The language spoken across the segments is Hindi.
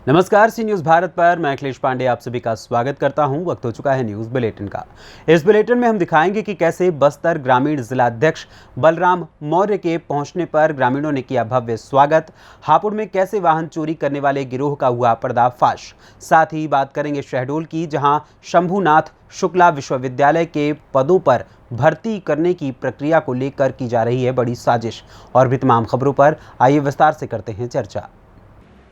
नमस्कार, सी न्यूज़ भारत पर मैं अखिलेश पांडे आप सभी का स्वागत करता हूं। वक्त हो चुका है न्यूज़ बुलेटिन का। इस बुलेटिन में हम दिखाएंगे कि कैसे बस्तर ग्रामीण जिलाध्यक्ष बलराम मौर्य के पहुंचने पर ग्रामीणों ने किया भव्य स्वागत। हापुड़ में कैसे वाहन चोरी करने वाले गिरोह का हुआ पर्दाफाश। साथ ही बात करेंगे शहडोल की, जहां शंभुनाथ शुक्ला विश्वविद्यालय के पदों पर भर्ती करने की प्रक्रिया को लेकर की जा रही है बड़ी साजिश। और भी तमाम खबरों पर आइए विस्तार से करते हैं चर्चा।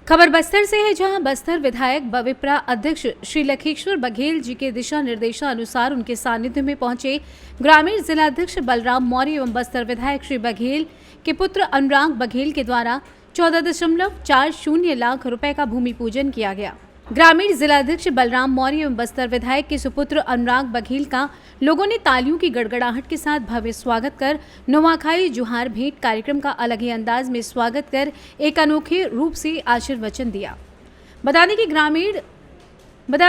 खबर बस्तर से है, जहां बस्तर विधायक बविप्रा अध्यक्ष श्री लखेश्वर बघेल जी के दिशा निर्देशानुसार उनके सानिध्य में पहुंचे ग्रामीण जिलाध्यक्ष बलराम मौर्य एवं बस्तर विधायक श्री बघेल के पुत्र अनुराग बघेल के द्वारा 14.40 लाख रुपए का भूमि पूजन किया गया। ग्रामीण जिलाध्यक्ष बलराम मौर्य एवं बस्तर विधायक के सुपुत्र अनुराग बघेल का लोगों ने तालियों की गड़गड़ाहट के साथ भव्य स्वागत कर नुआखाई जुहार भेंट कार्यक्रम का अलग ही अंदाज में स्वागत कर एक अनोखे रूप से आशीर्वचन दिया। बता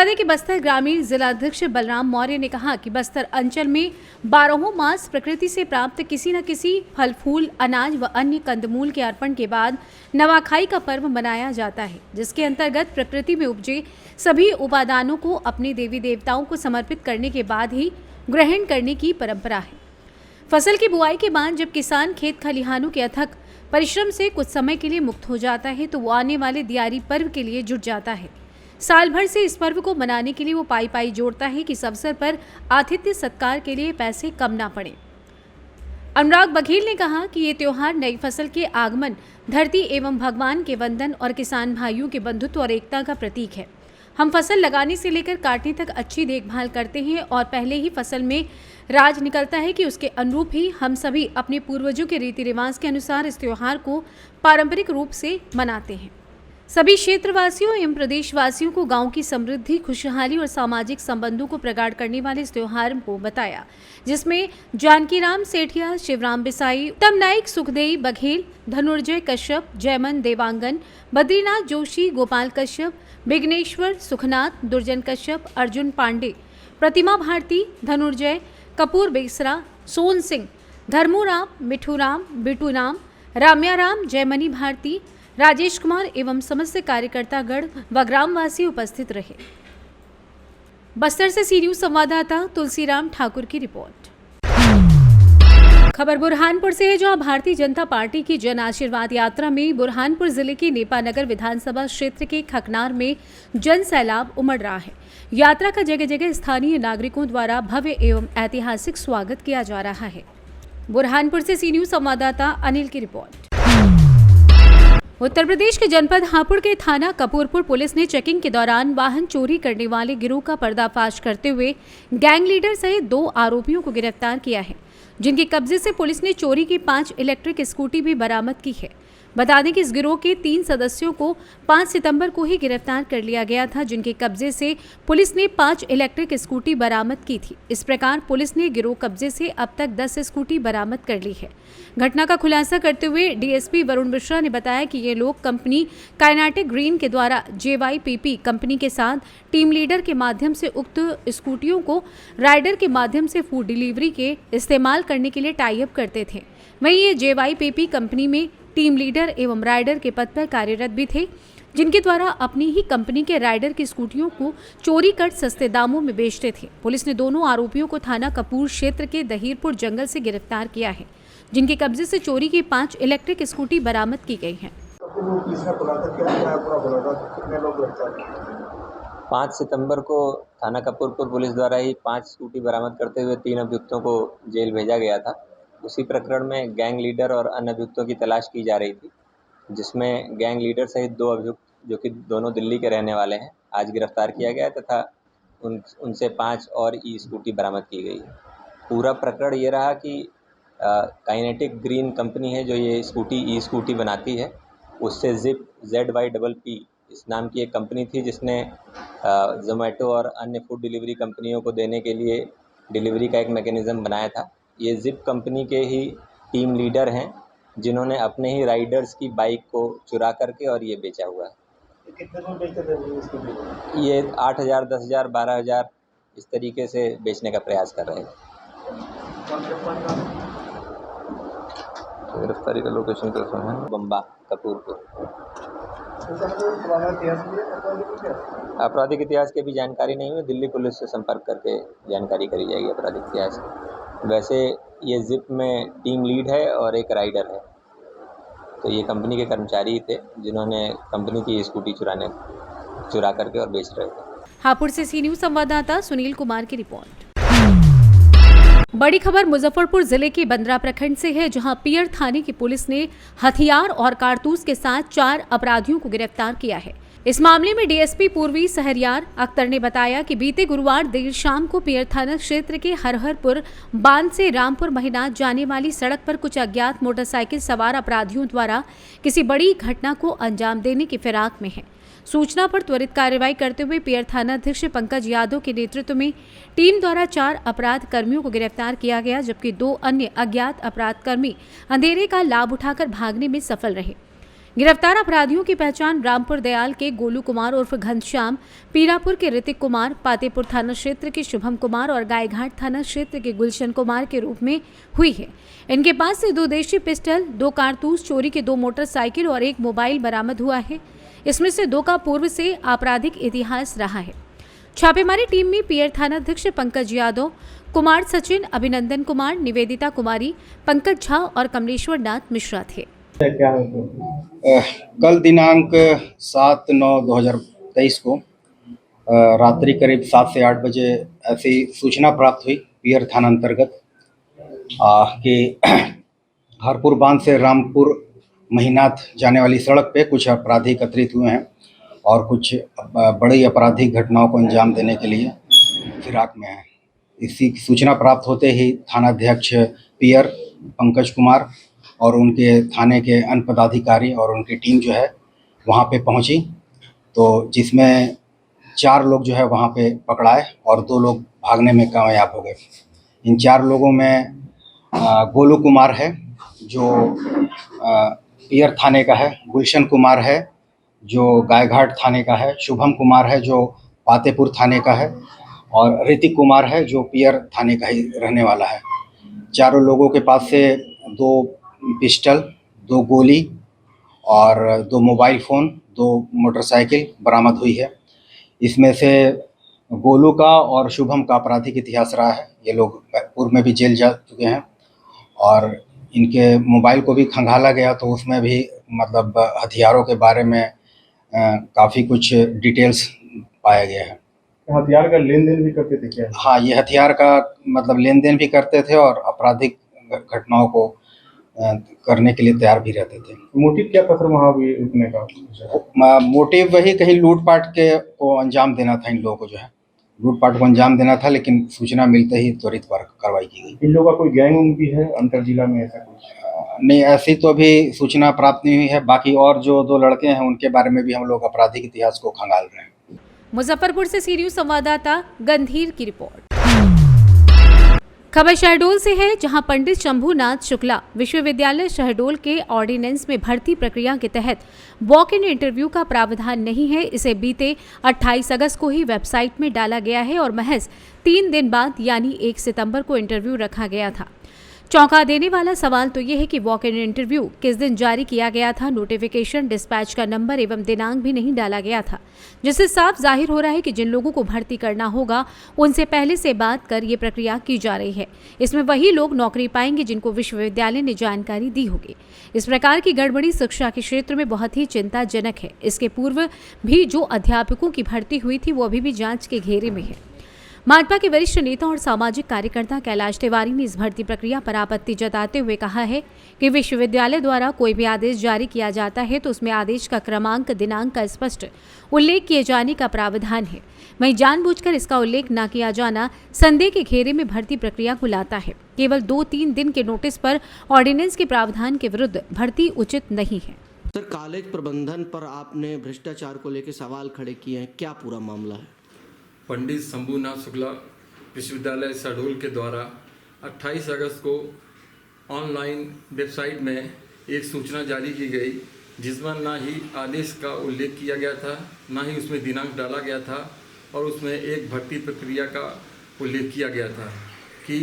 दें कि बस्तर ग्रामीण जिलाध्यक्ष बलराम मौर्य ने कहा कि बस्तर अंचल में 12 मास प्रकृति से प्राप्त किसी न किसी फल फूल, अनाज व अन्य कंदमूल के अर्पण के बाद नवाखाई का पर्व मनाया जाता है, जिसके अंतर्गत प्रकृति में उपजे सभी उपादानों को अपने देवी देवताओं को समर्पित करने के बाद ही ग्रहण करने की परंपरा है। फसल की बुआई के बाद जब किसान खेत खलिहानों के अथक परिश्रम से कुछ समय के लिए मुक्त हो जाता है तो वो आने वाले दियारी पर्व के लिए जुट जाता है। साल भर से इस पर्व को मनाने के लिए वो पाई जोड़ता है कि इस अवसर पर आतिथ्य सत्कार के लिए पैसे कम ना पड़े। अनुराग बघेल ने कहा कि ये त्योहार नई फसल के आगमन, धरती एवं भगवान के वंदन और किसान भाइयों के बंधुत्व और एकता का प्रतीक है। हम फसल लगाने से लेकर काटने तक अच्छी देखभाल करते हैं और पहले ही फसल में राज निकलता है कि उसके अनुरूप ही हम सभी अपने पूर्वजों के रीति रिवाज के अनुसार इस त्योहार को पारंपरिक रूप से मनाते हैं। सभी क्षेत्रवासियों एवं प्रदेशवासियों को गांव की समृद्धि, खुशहाली और सामाजिक संबंधों को प्रगाढ़ करने वाले इस त्योहार को बताया, जिसमें जानकीराम सेठिया, शिवराम बिसाई, उत्तम नाइक, सुखदेई बघेल, धनुर्जय कश्यप, जयमन देवांगन, बद्रीनाथ जोशी, गोपाल कश्यप, विघ्नेश्वर सुखनाथ, दुर्जन कश्यप, अर्जुन पांडे, प्रतिमा भारती, धनुर्जय कपूर बेसरा, सोन सिंह, धर्मूराम, मिठूराम, बिटूराम, राम्याराम, जयमनी भारती, राजेश कुमार एवं समस्त कार्यकर्तागण व ग्रामवासी उपस्थित रहे। बस्तर से सी न्यूज़ संवाददाता तुलसीराम ठाकुर की रिपोर्ट। खबर बुरहानपुर से है, जहां भारतीय जनता पार्टी की जन आशीर्वाद यात्रा में बुरहानपुर जिले के नेपानगर विधानसभा क्षेत्र के खकनार में जन सैलाब उमड़ रहा है। यात्रा का जगह जगह स्थानीय नागरिकों द्वारा भव्य एवं ऐतिहासिक स्वागत किया जा रहा है। बुरहानपुर से सी न्यूज़ संवाददाता अनिल की रिपोर्ट। उत्तर प्रदेश के जनपद हापुड़ के थाना कपूरपुर पुलिस ने चेकिंग के दौरान वाहन चोरी करने वाले गिरोह का पर्दाफाश करते हुए गैंग लीडर सहित 2 आरोपियों को गिरफ्तार किया है, जिनके कब्जे से पुलिस ने चोरी की 5 इलेक्ट्रिक स्कूटी भी बरामद की है। बता दें कि इस गिरोह के 3 सदस्यों को 5 सितंबर को ही गिरफ्तार कर लिया गया था, जिनके कब्जे से पुलिस ने 5 इलेक्ट्रिक स्कूटी बरामद की थी। इस प्रकार पुलिस ने गिरोह कब्जे से अब तक 10 स्कूटी बरामद कर ली है। घटना का खुलासा करते हुए डीएसपी वरुण मिश्रा ने बताया कि ये लोग कंपनी काइनेटिक ग्रीन के द्वारा JYPP कंपनी के साथ टीम लीडर के माध्यम से उक्त स्कूटियों को राइडर के माध्यम से फूड डिलीवरी के इस्तेमाल करने के लिए टाई अप करते थे। वहीं ये JYPP कंपनी में टीम लीडर एवं राइडर के पद पर कार्यरत भी थे, जिनके द्वारा अपनी ही कंपनी के राइडर की स्कूटियों को चोरी कर सस्ते दामों में बेचते थे। पुलिस ने दोनों आरोपियों को थाना कपूर क्षेत्र के दहीरपुर जंगल से गिरफ्तार किया है, जिनके कब्जे से चोरी की 5 इलेक्ट्रिक स्कूटी बरामद की गई हैं। 5 सितंबर को थाना कपूरपुर पुलिस द्वारा ही 5 स्कूटी बरामद करते हुए 3 अभियुक्तों को जेल भेजा गया था। उसी प्रकरण में गैंग लीडर और अन्य अभियुक्तों की तलाश की जा रही थी, जिसमें गैंग लीडर सहित 2 अभियुक्त, जो कि दोनों दिल्ली के रहने वाले हैं, आज गिरफ्तार किया गया तथा उनसे 5 और ई स्कूटी बरामद की गई। पूरा प्रकरण ये रहा कि काइनेटिक ग्रीन कंपनी है जो ये ई स्कूटी बनाती है, उससे जिप ZYPP इस नाम की एक कंपनी थी, जिसने जोमेटो और अन्य फूड डिलीवरी कंपनियों को देने के लिए डिलीवरी का एक मैकेनिज़्म बनाया था। ये जिप कंपनी के ही टीम लीडर हैं, जिन्होंने अपने ही राइडर्स की बाइक को चुरा करके और ये बेचा हुआ है। कितने में बेचते थे ये 8,000, 10,000, 12,000 इस तरीके से बेचने का प्रयास कर रहे थे। गिरफ्तारी का लोकेशन कैसा है? बम्बा, कपूरपुर। पुराना इतिहास भी है आपराधिक इतिहास? आपराधिक इतिहास की भी जानकारी नहीं है, दिल्ली पुलिस से संपर्क करके जानकारी करी जाएगी आपराधिक इतिहास की। वैसे ये जिप में टीम लीड है और एक राइडर है, तो ये कंपनी के कर्मचारी थे जिन्होंने कंपनी की स्कूटी चुरा करके और बेच रहे थे। हापुड़ से सी न्यूज संवाददाता सुनील कुमार की रिपोर्ट। बड़ी खबर मुजफ्फरपुर जिले के बंदरा प्रखंड से है, जहां पियर थाने की पुलिस ने हथियार और कारतूस के साथ 4 अपराधियों को गिरफ्तार किया है। इस मामले में डीएसपी पूर्वी सहरियार अख्तर ने बताया कि बीते गुरुवार देर शाम को पियर थाना क्षेत्र के हरहरपुर बांध से रामपुर महिनाथ जाने वाली सड़क पर कुछ अज्ञात मोटरसाइकिल सवार अपराधियों द्वारा किसी बड़ी घटना को अंजाम देने की फिराक में है। सूचना पर त्वरित कार्रवाई करते हुए पियर थानाध्यक्ष पंकज यादव के नेतृत्व में टीम द्वारा 4 अपराध कर्मियों को गिरफ्तार किया गया, जबकि 2 अन्य अज्ञात अपराध कर्मी अंधेरे का लाभ उठाकर भागने में सफल रहे। गिरफ्तार अपराधियों की पहचान रामपुर दयाल के गोलू कुमार उर्फ घनश्याम, पीरापुर के ऋतिक कुमार, पातेपुर थाना क्षेत्र के शुभम कुमार और गायघाट थाना क्षेत्र के गुलशन कुमार के रूप में हुई है। इनके पास से 2 देशी पिस्टल, 2 कारतूस, चोरी के 2 मोटरसाइकिल और 1 मोबाइल बरामद हुआ है। इसमें से 2 का पूर्व से आपराधिक इतिहास रहा है। छापेमारी टीम में पियर थानाध्यक्ष पंकज यादव, कुमार सचिन, अभिनंदन कुमार, निवेदिता कुमारी, पंकज झा और कमलेश्वर नाथ मिश्रा थे। क्या है तो? कल दिनांक 7/9/2023 को रात्रि करीब 7 से 8 बजे ऐसी सूचना प्राप्त हुई पियर थाना अंतर्गत कि हरपुर बांध से रामपुर महिनाथ जाने वाली सड़क पे कुछ अपराधी एकत्रित हुए हैं और कुछ बड़ी आपराधिक घटनाओं को अंजाम देने के लिए फिराक में हैं। इसी सूचना प्राप्त होते ही थानाध्यक्ष पियर पंकज कुमार और उनके थाने के अन्य पदाधिकारी और उनकी टीम जो है वहाँ पे पहुँची, तो जिसमें 4 लोग जो है वहाँ पे पकड़ाए और 2 लोग भागने में कामयाब हो गए। इन 4 लोगों में गोलू कुमार है जो पियर थाने का है, गुलशन कुमार है जो गायघाट थाने का है, शुभम कुमार है जो पातेपुर थाने का है और ऋतिक कुमार है जो पियर थाने का ही रहने वाला है। चारों लोगों के पास से 2 पिस्टल, 2 गोली और 2 मोबाइल फ़ोन, 2 मोटरसाइकिल बरामद हुई है। इसमें से गोलू का और शुभम का आपराधिक इतिहास रहा है। ये लोग पूर्व में भी जेल जा चुके हैं और इनके मोबाइल को भी खंगाला गया, तो उसमें भी मतलब हथियारों के बारे में काफ़ी कुछ डिटेल्स पाया गया है। हथियार का लेन देन भी करते थे क्या? हाँ, ये हथियार का मतलब लेन देन भी करते थे और आपराधिक घटनाओं को करने के लिए तैयार भी रहते थे। मोटिव क्या था सर वहाँ भी रुकने का? मोटिव वही कहीं लूटपाट के को अंजाम देना था। इन लोगों को जो है लूटपाट को अंजाम देना था, लेकिन सूचना मिलते ही त्वरित कार्रवाई की गई। इन लोगों का कोई गैंग भी है अंतर जिला में ऐसा कुछ? नहीं, ऐसी तो अभी सूचना प्राप्त नहीं हुई है। बाकी और जो 2 लड़के हैं उनके बारे में भी हम लोग आपराधिक इतिहास को खंगाल रहे हैं। मुजफ्फरपुर से सी न्यूज संवाददाता गंधीर की रिपोर्ट। खबर शहडोल से है, जहां पंडित शंभूनाथ शुक्ला विश्वविद्यालय शहडोल के ऑर्डिनेंस में भर्ती प्रक्रिया के तहत वॉक इन इंटरव्यू का प्रावधान नहीं है। इसे बीते 28 अगस्त को ही वेबसाइट में डाला गया है और महज 3 दिन बाद यानी 1 सितंबर को इंटरव्यू रखा गया था। चौंका देने वाला सवाल तो यह है कि वॉक इन इंटरव्यू किस दिन जारी किया गया था। नोटिफिकेशन, डिस्पैच का नंबर एवं दिनांक भी नहीं डाला गया था, जिससे साफ जाहिर हो रहा है कि जिन लोगों को भर्ती करना होगा उनसे पहले से बात कर ये प्रक्रिया की जा रही है। इसमें वही लोग नौकरी पाएंगे जिनको विश्वविद्यालय ने जानकारी दी होगी। इस प्रकार की गड़बड़ी शिक्षा के क्षेत्र में बहुत ही चिंताजनक है। इसके पूर्व भी जो अध्यापकों की भर्ती हुई थी वो अभी भी जांच के घेरे में है। भाजपा के वरिष्ठ नेता और सामाजिक कार्यकर्ता कैलाश तिवारी ने इस भर्ती प्रक्रिया पर आपत्ति जताते हुए कहा है कि विश्वविद्यालय द्वारा कोई भी आदेश जारी किया जाता है तो उसमें आदेश का क्रमांक, दिनांक का स्पष्ट उल्लेख किए जाने का प्रावधान है। वहीं जानबूझकर इसका उल्लेख न किया जाना संदेह के घेरे में भर्ती प्रक्रिया को लाता है। केवल 2-3 दिन के नोटिस पर ऑर्डिनेंस के प्रावधान के विरुद्ध भर्ती उचित नहीं है। सर, कॉलेज प्रबंधन पर आपने भ्रष्टाचार को लेकर सवाल खड़े किए हैं, क्या पूरा मामला है? पंडित शंभूनाथ शुक्ला विश्वविद्यालय शहडोल के द्वारा 28 अगस्त को ऑनलाइन वेबसाइट में एक सूचना जारी की गई, जिसमें ना ही आदेश का उल्लेख किया गया था, ना ही उसमें दिनांक डाला गया था और उसमें एक भर्ती प्रक्रिया का उल्लेख किया गया था कि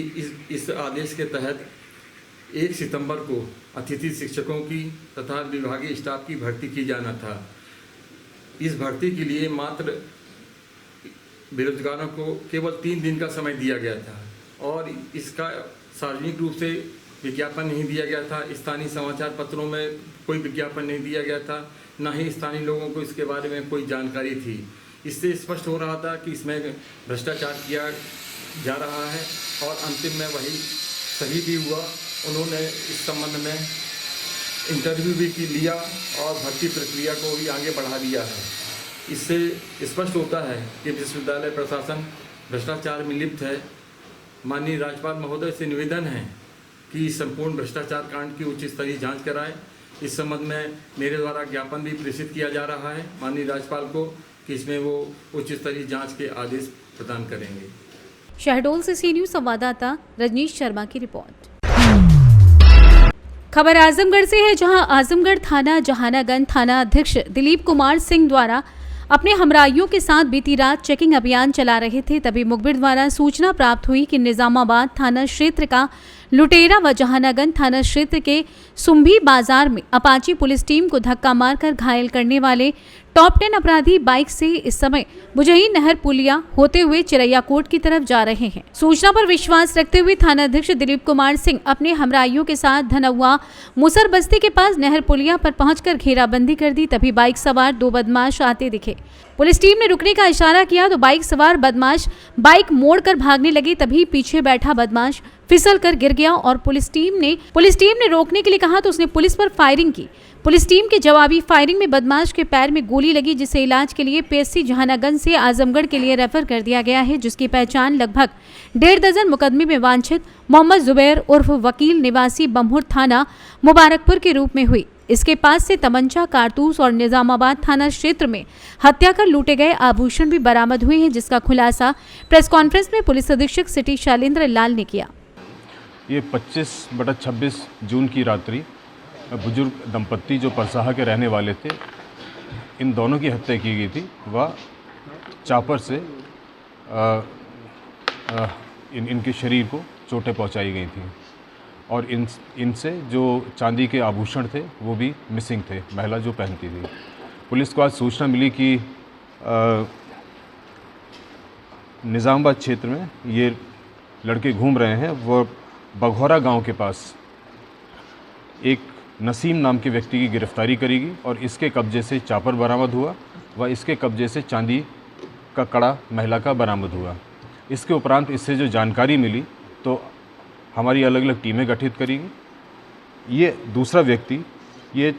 इस आदेश के तहत 1 सितंबर को अतिथि शिक्षकों की तथा विभागीय स्टाफ की भर्ती की जाना था। इस भर्ती के लिए मात्र बेरोजगारों को केवल 3 दिन का समय दिया गया था और इसका सार्वजनिक रूप से विज्ञापन नहीं दिया गया था। स्थानीय समाचार पत्रों में कोई विज्ञापन नहीं दिया गया था, ना ही स्थानीय लोगों को इसके बारे में कोई जानकारी थी। इससे स्पष्ट हो रहा था कि इसमें भ्रष्टाचार किया जा रहा है और अंतिम में वही सही भी हुआ। उन्होंने इस संबंध में इंटरव्यू भी लिया और भर्ती प्रक्रिया को भी आगे बढ़ा दिया है। इससे स्पष्ट होता है कि विश्वविद्यालय प्रशासन भ्रष्टाचार में लिप्त है। माननीय राज्यपाल महोदय से निवेदन है कि संपूर्ण भ्रष्टाचार कांड की उच्च स्तरीय जांच कराए। इस संबंध में मेरे द्वारा ज्ञापन भी प्रेषित किया जा रहा है माननीय राज्यपाल को कि इसमें वो उच्च स्तरीय जांच के आदेश प्रदान करेंगे। शहडोल से सी न्यूज़ संवाददाता रजनीश शर्मा की रिपोर्ट। खबर आजमगढ़ से है, जहां आजमगढ़ थाना जहानागंज थाना अध्यक्ष दिलीप कुमार सिंह द्वारा अपने हमराइयों के साथ बीती रात चेकिंग अभियान चला रहे थे। तभी मुखबिर द्वारा सूचना प्राप्त हुई कि निजामाबाद थाना क्षेत्र का लुटेरा व जहानागंज थाना क्षेत्र के सुम्भी बाजार में अपाची पुलिस टीम को धक्का मारकर घायल करने वाले टॉप 10 अपराधी बाइक से इस समय बुजही नहर पुलिया होते हुए चिरैया कोट की तरफ जा रहे हैं। सूचना पर विश्वास रखते हुए थाना अध्यक्ष दिलीप कुमार सिंह अपने हमराइयों के साथ धनौआ मुसर बस्ती के पास नहर पुलिया पर पहुंचकर घेराबंदी कर दी। तभी बाइक सवार 2 बदमाश आते दिखे। पुलिस टीम ने रुकने का इशारा किया तो बाइक सवार बदमाश बाइक मोड़कर भागने लगे। तभी पीछे बैठा बदमाश फिसल कर गिर गया और पुलिस टीम ने रोकने के लिए कहा तो उसने पुलिस पर फायरिंग की। पुलिस टीम के जवाबी फायरिंग में बदमाश के पैर में गोली लगी, जिसे इलाज के लिए पीएचसी जहानागंज से आजमगढ़ के लिए रेफर कर दिया गया है, जिसकी पहचान लगभग 1.5 दर्जन मुकदमे में वांछित मोहम्मद जुबैर उर्फ वकील निवासी बम्हुर थाना मुबारकपुर के रूप में हुई। इसके पास से तमंचा, कारतूस और निजामाबाद थाना क्षेत्र में हत्या कर लूटे गए आभूषण भी बरामद हुए हैं, जिसका खुलासा प्रेस कॉन्फ्रेंस में पुलिस अधीक्षक सिटी शैलेंद्र लाल ने किया। ये 25/26 जून की रात्रि बुजुर्ग दंपत्ति जो परसाहा के रहने वाले थे, इन दोनों की हत्या की गई थी। वह चापर से इनके शरीर को चोटें पहुंचाई गई थी और इनसे जो चांदी के आभूषण थे वो भी मिसिंग थे, महिला जो पहनती थी। पुलिस को आज सूचना मिली कि निज़ामाबाद क्षेत्र में ये लड़के घूम रहे हैं। वो बघौरा गांव के पास एक नसीम नाम के व्यक्ति की गिरफ्तारी करेगी और इसके कब्जे से चापर बरामद हुआ व इसके कब्जे से चांदी का कड़ा महिला का बरामद हुआ। इसके उपरांत इससे जो जानकारी मिली तो हमारी अलग अलग टीमें गठित करेगी। ये दूसरा व्यक्ति ये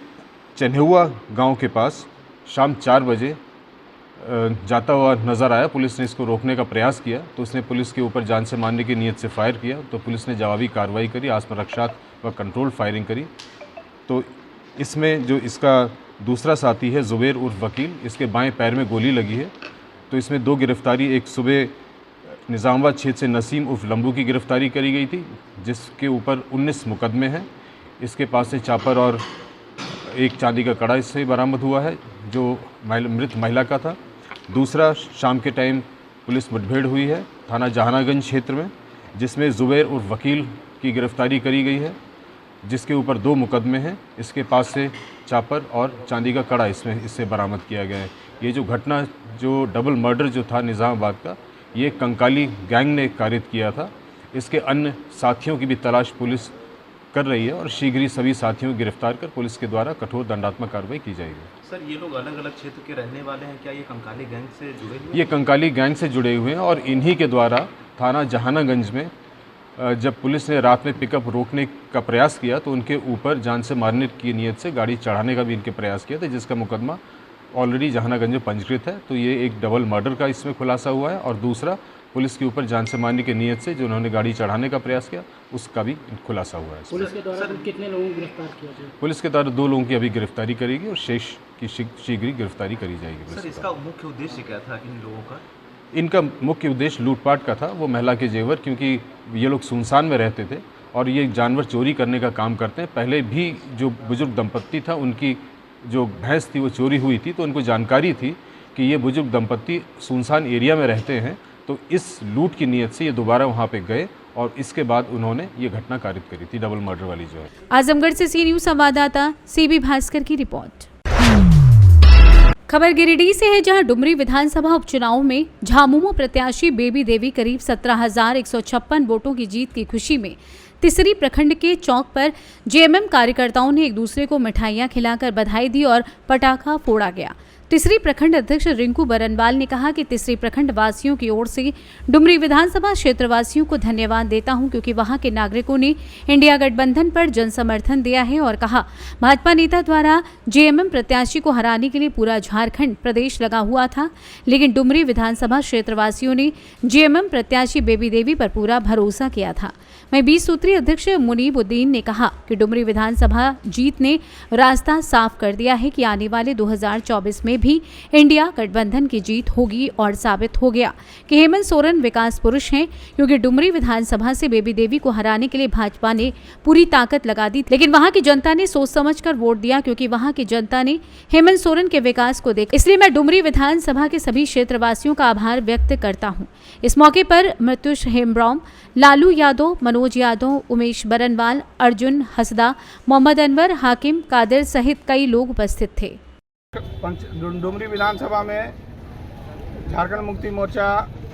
चन्हेउआ गांव के पास शाम 4 बजे जाता हुआ नज़र आया। पुलिस ने इसको रोकने का प्रयास किया तो उसने पुलिस के ऊपर जान से मारने की नीयत से फायर किया तो पुलिस ने जवाबी कार्रवाई करी, आत्मरक्षात्मक व कंट्रोल फायरिंग करी। तो इसमें जो इसका दूसरा साथी है जुबैर उर्फ वकील, इसके बाएं पैर में गोली लगी है। तो इसमें 2 गिरफ्तारी, एक सुबह निज़ामाबाद क्षेत्र से नसीम उर्फ लंबू की गिरफ्तारी करी गई थी, जिसके ऊपर 19 मुकदमे हैं। इसके पास से चापर और एक चांदी का कड़ा इससे बरामद हुआ है जो मृत महिला का था। दूसरा, शाम के टाइम पुलिस मुठभेड़ हुई है थाना जहानागंज क्षेत्र में, जिसमें जुबैर उर्फ वकील की गिरफ्तारी करी गई है, जिसके ऊपर 2 मुकदमे हैं। इसके पास से चापर और चांदी का कड़ा इससे बरामद किया गया है। ये जो घटना, जो डबल मर्डर जो था निज़ामाबाद का, ये कंकाली गैंग ने कारित किया था। इसके अन्य साथियों की भी तलाश पुलिस कर रही है और शीघ्र ही सभी साथियों को गिरफ्तार कर पुलिस के द्वारा कठोर दंडात्मक कार्रवाई की जाएगी। सर, ये लोग अलग अलग क्षेत्र के रहने वाले हैं, क्या ये कंकाली गैंग से जुड़े हुए हैं? ये कंकाली गैंग से जुड़े हुए हैं और इन्हीं के द्वारा थाना जहानागंज में जब पुलिस ने रात में पिकअप रोकने का प्रयास किया तो उनके ऊपर जान से मारने की नीयत से गाड़ी चढ़ाने का भी इनके प्रयास किया था, जिसका मुकदमा ऑलरेडी जहानागंज में पंजीकृत है। तो ये एक डबल मर्डर का इसमें खुलासा हुआ है और दूसरा पुलिस के ऊपर जान से मारने की नीयत से जो उन्होंने गाड़ी चढ़ाने का प्रयास किया उसका भी खुलासा हुआ है। पुलिस के द्वारा कितने लोगों को गिरफ्तार किया जाए? पुलिस के द्वारा 2 लोगों की अभी गिरफ्तारी करेगी और शेष की शीघ्र ही गिरफ्तारी करी जाएगी। सर, इसका मुख्य उद्देश्य क्या था इन लोगों का? इनका मुख्य उद्देश्य लूटपाट का था, वो महिला के जेवर, क्योंकि ये लोग सुनसान में रहते थे और ये जानवर चोरी करने का काम करते हैं। पहले भी जो बुजुर्ग दंपत्ति था उनकी जो भैंस थी वो चोरी हुई थी, तो उनको जानकारी थी कि ये बुजुर्ग दंपत्ति सुनसान एरिया में रहते हैं, तो इस लूट की नीयत से ये दोबारा वहाँ पे गए और इसके बाद उन्होंने ये घटना कारित करी थी, डबल मर्डर वाली जो है। आजमगढ़ से सी न्यूज़ संवाददाता सीबी भास्कर की रिपोर्ट। खबर गिरिडीह से है, जहां डुमरी विधानसभा उपचुनाव में झामुमो प्रत्याशी बेबी देवी करीब 17,156 वोटों की जीत की खुशी में तिसरी प्रखंड के चौक पर जेएमएम कार्यकर्ताओं ने एक दूसरे को मिठाइयां खिलाकर बधाई दी और पटाखा फोड़ा गया। तिसरी प्रखंड अध्यक्ष रिंकू बरनवाल ने कहा कि तिसरी प्रखंड वासियों की ओर से डुमरी विधानसभा क्षेत्र वासियों को धन्यवाद देता हूं, क्योंकि वहां के नागरिकों ने इंडिया गठबंधन पर जन समर्थन दिया है और कहा भाजपा नेता द्वारा जेएमएम प्रत्याशी को हराने के लिए पूरा झारखंड प्रदेश लगा हुआ था, लेकिन डुमरी विधानसभा क्षेत्र वासियों ने जेएमएम प्रत्याशी बेबी देवी पर पूरा भरोसा किया था। वहीं 20 सूत्रीय अध्यक्ष मुनीबुद्दीन ने कहा कि डुमरी विधानसभा जीत ने रास्ता साफ कर दिया है कि आने वाले 2024 में भी इंडिया गठबंधन की जीत होगी और साबित हो गया कि हेमंत सोरेन विकास पुरुष हैं, क्योंकि डुमरी विधानसभा से बेबी देवी को हराने के लिए भाजपा ने पूरी ताकत लगा दी, लेकिन वहां की जनता ने सोच समझकर वोट दिया, क्योंकि वहां की जनता ने हेमंत सोरेन के विकास को देखा। इसलिए मैं डुमरी विधानसभा के सभी क्षेत्रवासियों का आभार व्यक्त करता हूँ। इस मौके पर मृत्युष हेम्ब्रॉम, लालू यादव, मनोज यादव, उमेश बरनवाल, अर्जुन हसदा, मोहम्मद अनवर, हाकिम कादिर सहित कई लोग उपस्थित थे। डुमरी विधानसभा में झारखंड मुक्ति मोर्चा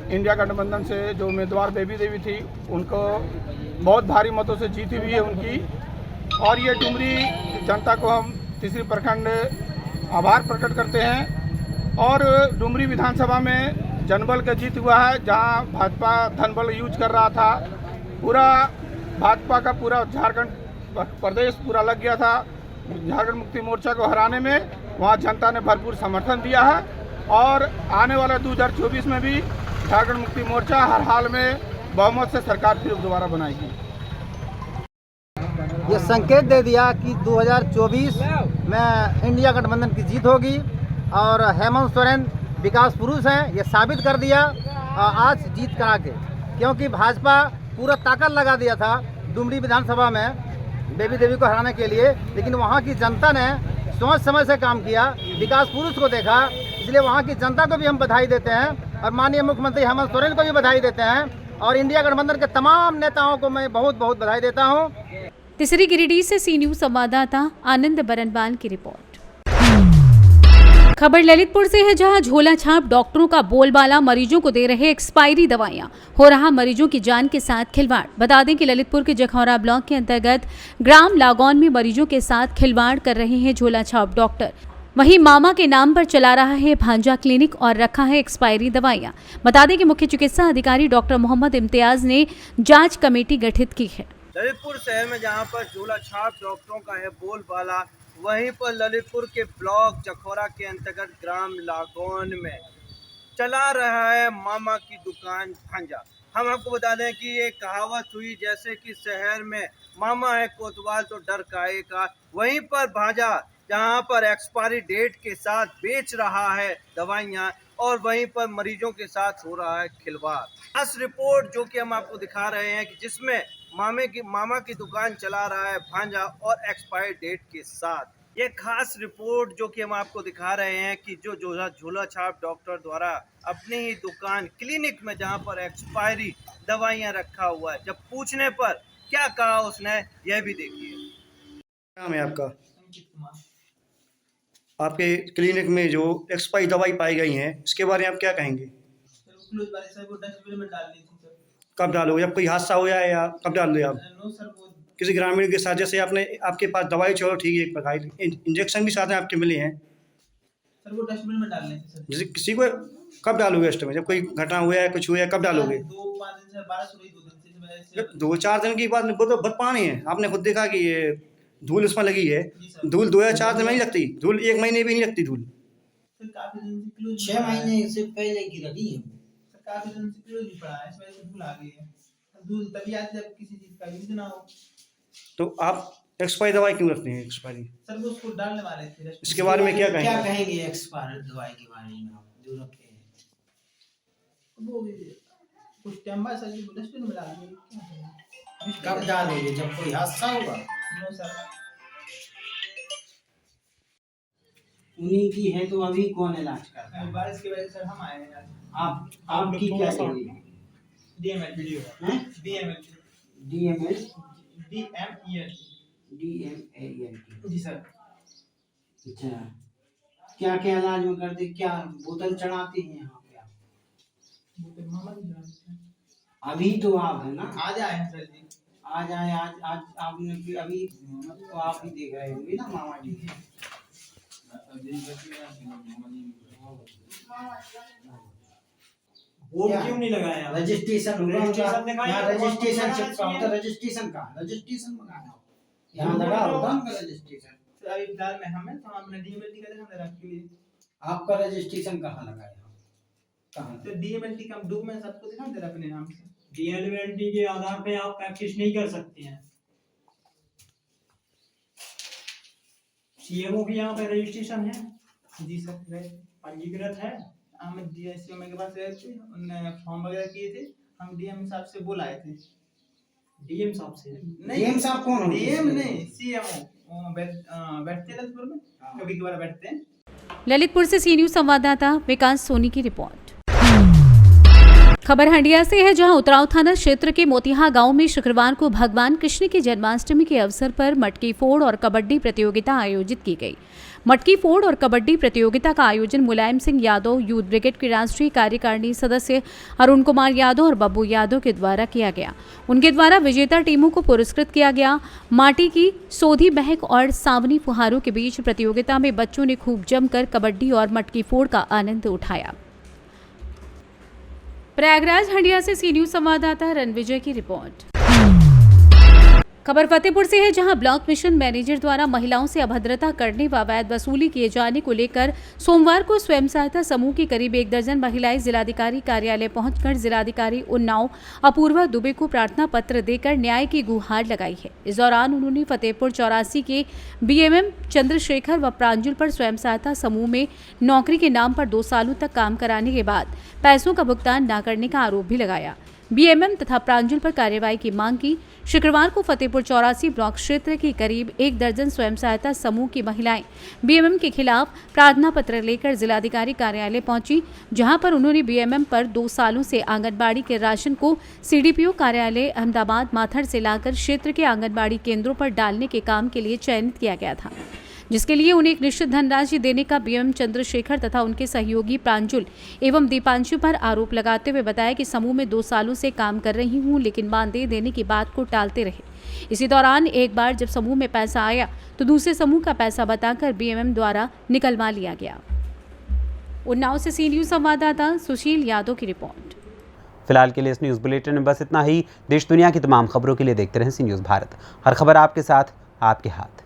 इंडिया गठबंधन से जो उम्मीदवार बेबी देवी थी, उनको बहुत भारी मतों से जीती हुई है उनकी, और ये डुमरी जनता को हम तीसरी प्रखंड आभार प्रकट करते हैं। और डुमरी विधानसभा में जनबल का जीत हुआ है, जहां भाजपा धनबल यूज कर रहा था। पूरा भाजपा का पूरा झारखंड प्रदेश पूरा लग गया था झारखंड मुक्ति मोर्चा को हराने में। वहां जनता ने भरपूर समर्थन दिया है और आने वाले 2024 में भी झारखंड मुक्ति मोर्चा हर हाल में बहुमत से सरकार फिर दोबारा बनाएगी। ये संकेत दे दिया कि 2024 में इंडिया गठबंधन की जीत होगी और हेमंत सोरेन विकास पुरुष हैं, ये साबित कर दिया आज जीत करा के, क्योंकि भाजपा पूरा ताकत लगा दिया था डुमरी विधानसभा में बेबी देवी को हराने के लिए, लेकिन वहाँ की जनता ने सोच समझ से काम किया, विकास पुरुष को देखा। इसलिए वहाँ की जनता को भी हम बधाई देते हैं और माननीय मुख्यमंत्री हेमंत सोरेन को भी बधाई देते हैं और इंडिया गठबंधन के तमाम नेताओं को मैं बहुत बहुत बधाई देता हूँ। तिसरी गिरिडीह से सी न्यूज संवाददाता आनंद बरनवाल की रिपोर्ट। खबर ललितपुर से है, जहां झोला छाप डॉक्टरों का बोलबाला, मरीजों को दे रहे एक्सपायरी दवाइयां, हो रहा मरीजों की जान के साथ खिलवाड़। बता दें कि ललितपुर के जखौरा ब्लॉक के अंतर्गत ग्राम लागौन में मरीजों के साथ खिलवाड़ कर रहे हैं झोला छाप डॉक्टर। वहीं मामा के नाम पर चला रहा है भांजा क्लिनिक और रखा है एक्सपायरी दवाइयां। बता दें कि मुख्य चिकित्सा अधिकारी डॉक्टर मोहम्मद इम्तियाज ने जांच कमेटी गठित की है। ललितपुर शहर में जहां पर झोला छाप डॉक्टरों का है बोलबाला, वहीं पर ललितपुर के ब्लॉक जखौरा के अंतर्गत ग्राम लागौन में चला रहा है मामा की दुकान भांजा। हम आपको बता दें कि ये कहावत हुई जैसे कि शहर में मामा है कोतवाल तो डर काहे का, वहीं पर भांजा जहां पर एक्सपायरी डेट के साथ बेच रहा है दवाइयां और वहीं पर मरीजों के साथ हो रहा है खिलवाड़। खास रिपोर्ट जो कि हम आपको दिखा रहे हैं कि जिसमें मामा की दुकान चला रहा है भांजा और एक्सपायरी डेट के साथ। ये खास रिपोर्ट जो कि हम आपको दिखा रहे हैं कि जो झोला छाप डॉक्टर द्वारा अपनी ही दुकान क्लिनिक में जहां पर एक्सपायरी दवाइयां रखा हुआ है, जब पूछने पर क्या कहा उसने, यह भी देखिए। नाम है आपका? आपके क्लिनिक में जो एक्सपायरी दवाई पाई गई हैं, इसके बारे में आप क्या कहेंगे? कब डालोगे? जब कोई हादसा हो जाए या कब डाल दो आप? किसी ग्रामीण के साथ, जैसे आपने आपके पास दवाई, चलो ठीक है, पकाई इंजेक्शन भी साथ में आपके मिले हैं सर, वो डस्टबिन में डालने थे सर। जैसे किसी को कब डालोगे? डस्टबिन में जब कोई घटना हुआ है, कुछ हुआ है, कब डालोगे? 2-5 दिन से 12 से 2 दिन से 2-4 दिन की बात, वो तो बहुत पानी है। आपने खुद देखा कि ये धूल उसमें लगी है। धूल 2 या 4 दिन में नहीं लगती, धूल 1 महीने भी नहीं लगती धूल। 6 महीने से पहले की लगी है, काफी दिन से क्लोज भी पड़ा है, इस वजह से धूल आ गई है। धूल तभी आती है जब किसी चीज का यूज ना हो। तो आप एक्सपायरी दवाई क्यों रखते हैं? एक्सपायरी सर वो उसको डालने वाले थे। इसके बारे में क्या कहेंगे? क्या कहेंगे एक्सपायरी दवाई के बारे में आप जो रखे हैं? वो कुछ टाइम बाद सर डस्टबिन में डाल देंगे। कब डालेंगे? जब कोई हादसा होगा? नो सर, उन्हीं की है तो अभी कौन इलाज कर रहा है? बारिश की वजह से सर हम आए हैं। आपकी क्या है? डीएमएल वीडियो है। डीएमएल जी सर। अच्छा, क्या क्या अनाज में करते, क्या बोतल चढ़ाते हैं यहाँ पे आप? अभी तो आप है ना, आज आए हैं सर जी। आज आए, आज आपने भी अभी तो आप भी देख रहे होंगे ना मामा जी। बोर्ड क्यों नहीं लगाया? रजिस्ट्रेशन होगा रजिस्ट्रेशन दिखाया, यहाँ, रजिस्ट्रेशन लगाना चिपका होता, चाहिए। रजिस्ट्रेशन का रजिस्ट्रेशन मंगाना हो, यहाँ लगा होगा उनका रजिस्ट्रेशन। सर अभी फिलहाल में हमें तो हमने डीएमएलटी का देखा मेरा के लिए। आपका रजिस्ट्रेशन कहाँ लगा है? कहाँ? तो डीएमएलटी का डॉक्यूमेंट सबको दिखा दे रहा अपने नाम से। डीएलएलटी के आधार पे आप प्रैक्टिस नहीं कर सकते हैं। सीएमओ की यहाँ पे रजिस्ट्रेशन है? जी सर गए, पंजीकृत है? हम डीएससीओ के पास गए थे, उन्होंने फॉर्म वगैरह किए थे, हम डीएम साहब से बुलाए थे। डीएम साहब से? डीएम साहब कौन होते हैं? डीएम नहीं, सीएमओ बैठते हैं ललितपुर में, कभी कभार बैठते हैं। ललितपुर से सी न्यूज संवाददाता विकास सोनी की रिपोर्ट। खबर हंडिया से है, जहां उतराव थाना क्षेत्र के मोतिहा गांव में शुक्रवार को भगवान कृष्ण की जन्माष्टमी के अवसर पर मटकी फोड़ और कबड्डी प्रतियोगिता आयोजित की गई। मटकी फोड़ और कबड्डी प्रतियोगिता का आयोजन मुलायम सिंह यादव यूथ ब्रिगेड के राष्ट्रीय कार्यकारिणी सदस्य अरुण कुमार यादव और बब्बू यादव के द्वारा किया गया। उनके द्वारा विजेता टीमों को पुरस्कृत किया गया। माटी की सोधी बहक और सावनी फुहारों के बीच प्रतियोगिता में बच्चों ने खूब जमकर कबड्डी और मटकी फोड़ का आनंद उठाया। प्रयागराज हंडिया से सी न्यूज संवाददाता रणविजय की रिपोर्ट। खबर फतेहपुर से है, जहां ब्लॉक मिशन मैनेजर द्वारा महिलाओं से अभद्रता करने व अवैध वसूली किए जाने को लेकर सोमवार को स्वयं सहायता समूह की करीब 1 दर्जन महिलाएं जिलाधिकारी कार्यालय पहुंचकर जिलाधिकारी उन्नाव अपूर्वा दुबे को प्रार्थना पत्र देकर न्याय की गुहार लगाई है। इस दौरान उन्होंने फतेहपुर 84 के बीएमएम चंद्रशेखर व प्रांजुल पर स्वयं सहायता समूह में नौकरी के नाम पर 2 सालों तक काम कराने के बाद पैसों का भुगतान न करने का आरोप भी लगाया। बीएमएम तथा प्रांजुल पर कार्रवाई की मांग की। शुक्रवार को फतेहपुर 84 ब्लॉक क्षेत्र की करीब 1 दर्जन स्वयं सहायता समूह की महिलाएं बीएमएम के खिलाफ प्रार्थना पत्र लेकर जिलाधिकारी कार्यालय पहुंची, जहां पर उन्होंने बीएमएम पर 2 सालों से आंगनबाड़ी के राशन को सीडीपीओ कार्यालय अहमदाबाद माथर से लाकर क्षेत्र के आंगनबाड़ी केंद्रों पर डालने के काम के लिए चयनित किया गया था, जिसके लिए उन्हें एक निश्चित धनराशि देने का बीएम चंद्रशेखर तथा उनके सहयोगी प्रांजुल एवं दीपांशु पर आरोप लगाते हुए बताया कि समूह में 2 सालों से काम कर रही हूं, लेकिन मानदेय देने की बात को टालते रहे। इसी दौरान एक बार जब समूह में पैसा आया तो दूसरे समूह का पैसा बताकर बीएमएम द्वारा निकलवा लिया गया। उन्नाव से सी न्यूज संवाददाता सुशील यादव की रिपोर्ट। फिलहाल के लिए इस न्यूज़ बुलेटिन में बस इतना ही। देश दुनिया की तमाम खबरों के लिए देखते रहें सी न्यूज़ भारत। हर खबर आपके साथ, आपके हाथ।